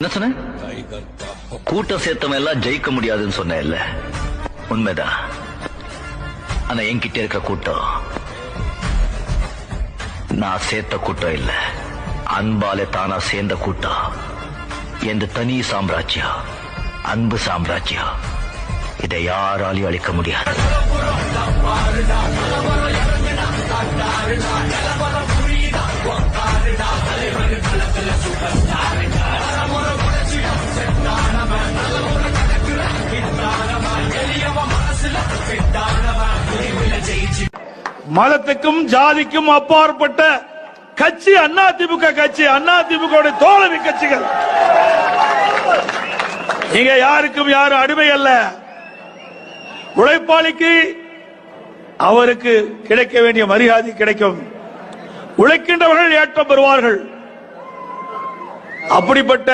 என்ன சொன்ன? கூட்டம் சேர்த்தவன் எல்லாம் ஜெயிக்க முடியாதுன்னு சொன்ன இல்ல? உண்மைதான். ஆனா என்கிட்ட இருக்க கூட்டம் நான் சேர்த்த கூட்டம் இல்ல, அன்பாலே தானா சேர்ந்த கூட்டம். எந்த தனி சாம்ராஜ்யம், அன்பு சாம்ராஜ்யம். இதை யாராலையும் அழிக்க முடியாது. மதத்துக்கும் ஜாதிக்கும் அப்பாற்பட்ட கட்சி அதிமுக கட்சி. அதிமுக தோழமை கட்சிகள். இங்க யாருக்கும் யாரும் அடிமை அல்ல. உழைப்பாளிக்கு அவருக்கு கிடைக்க வேண்டிய மரியாதை கிடைக்கும். உழைக்கின்றவர்கள் ஏற்றம் பெறுவார்கள். அப்படிப்பட்ட